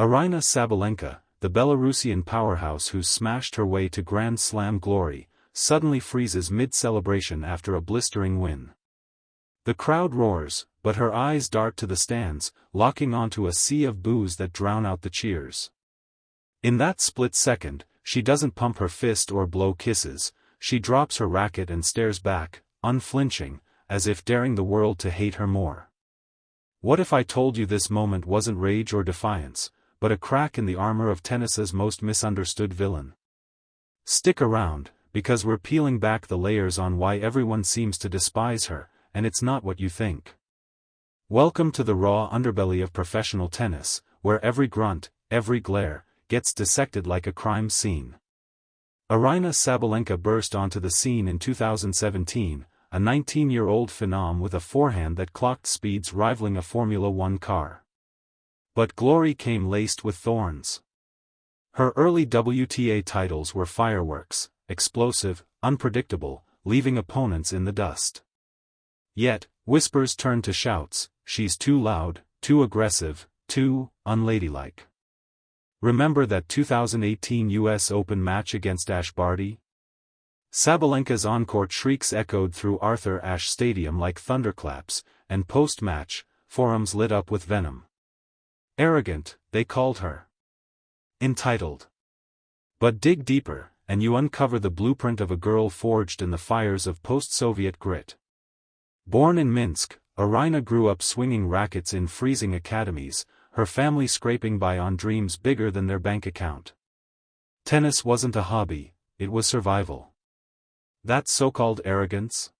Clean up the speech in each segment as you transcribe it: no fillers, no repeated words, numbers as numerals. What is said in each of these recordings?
Aryna Sabalenka, the Belarusian powerhouse who's smashed her way to Grand Slam glory, suddenly freezes mid-celebration after a blistering win. The crowd roars, but her eyes dart to the stands, locking onto a sea of boos that drown out the cheers. In that split second, she doesn't pump her fist or blow kisses, she drops her racket and stares back, unflinching, as if daring the world to hate her more. What if I told you this moment wasn't rage or defiance, but a crack in the armor of tennis's most misunderstood villain? Stick around, because we're peeling back the layers on why everyone seems to despise her, and it's not what you think. Welcome to the raw underbelly of professional tennis, where every grunt, every glare, gets dissected like a crime scene. Aryna Sabalenka burst onto the scene in 2017, a 19-year-old phenom with a forehand that clocked speeds rivaling a Formula One car. But glory came laced with thorns. Her early WTA titles were fireworks, explosive, unpredictable, leaving opponents in the dust. Yet, whispers turned to shouts: she's too loud, too aggressive, too unladylike. Remember that 2018 US Open match against Ash Barty? Sabalenka's on-court shrieks echoed through Arthur Ashe Stadium like thunderclaps, and post-match, forums lit up with venom. Arrogant, they called her. Entitled. But dig deeper, and you uncover the blueprint of a girl forged in the fires of post-Soviet grit. Born in Minsk, Aryna grew up swinging rackets in freezing academies, her family scraping by on dreams bigger than their bank account. Tennis wasn't a hobby, it was survival. That so-called arrogance?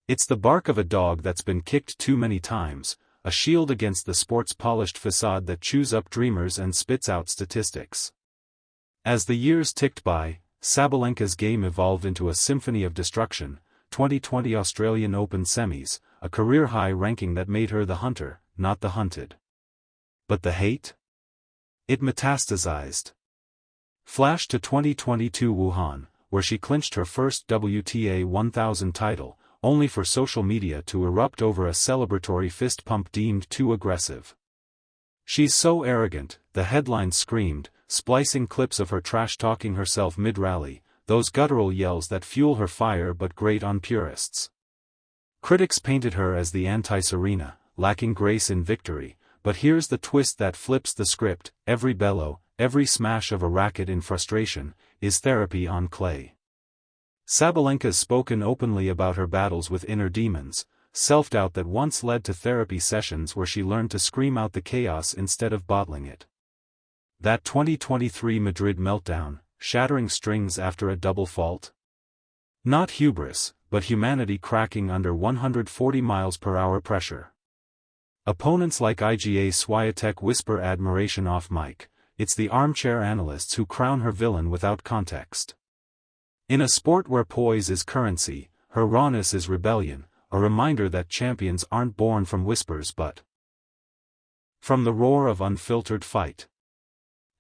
It's the bark of a dog that's been kicked too many times, a shield against the sport's polished facade that chews up dreamers and spits out statistics. As the years ticked by, Sabalenka's game evolved into a symphony of destruction. 2020 Australian Open semis, a career-high ranking that made her the hunter, not the hunted. But the hate? It metastasized. Flash to 2022 Wuhan, where she clinched her first WTA 1000 title, only for social media to erupt over a celebratory fist pump deemed too aggressive. She's so arrogant, the headlines screamed, splicing clips of her trash-talking herself mid-rally, those guttural yells that fuel her fire but grate on purists. Critics painted her as the anti-Serena, lacking grace in victory, but here's the twist that flips the script: every bellow, every smash of a racket in frustration, is therapy on clay. Sabalenka's spoken openly about her battles with inner demons, self-doubt that once led to therapy sessions where she learned to scream out the chaos instead of bottling it. That 2023 Madrid meltdown, shattering strings after a double fault? Not hubris, but humanity cracking under 140 mph pressure. Opponents like Iga Swiatek whisper admiration off mic, it's the armchair analysts who crown her villain without context. In a sport where poise is currency, her rawness is rebellion, a reminder that champions aren't born from whispers but from the roar of unfiltered fight.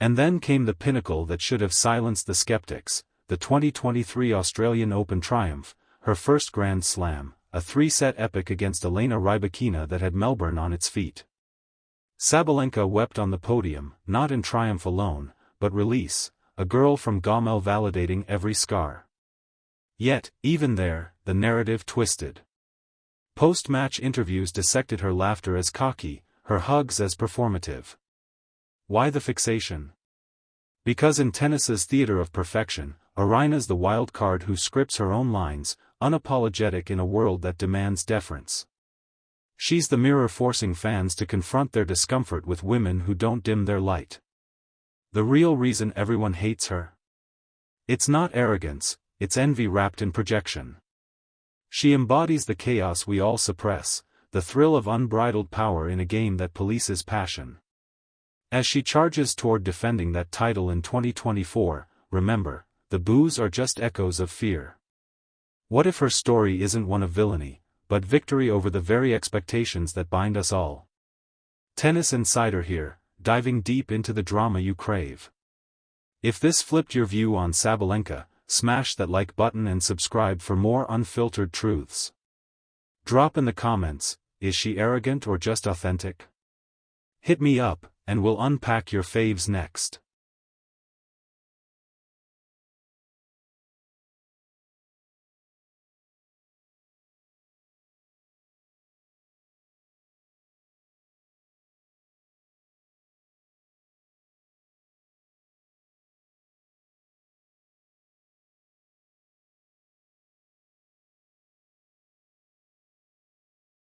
And then came the pinnacle that should have silenced the skeptics, the 2023 Australian Open triumph, her first Grand Slam, a 3-set epic against Elena Rybakina that had Melbourne on its feet. Sabalenka wept on the podium, not in triumph alone, but release, a girl from Gomel validating every scar. Yet, even there, the narrative twisted. Post-match interviews dissected her laughter as cocky, her hugs as performative. Why the fixation? Because in tennis's theater of perfection, Aryna's the wild card who scripts her own lines, unapologetic in a world that demands deference. She's the mirror forcing fans to confront their discomfort with women who don't dim their light. The real reason everyone hates her? It's not arrogance, it's envy wrapped in projection. She embodies the chaos we all suppress, the thrill of unbridled power in a game that polices passion. As she charges toward defending that title in 2024, remember, the boos are just echoes of fear. What if her story isn't one of villainy, but victory over the very expectations that bind us all? Tennis Insider here, diving deep into the drama you crave. If this flipped your view on Sabalenka, smash that like button and subscribe for more unfiltered truths. Drop in the comments, is she arrogant or just authentic? Hit me up, and we'll unpack your faves next.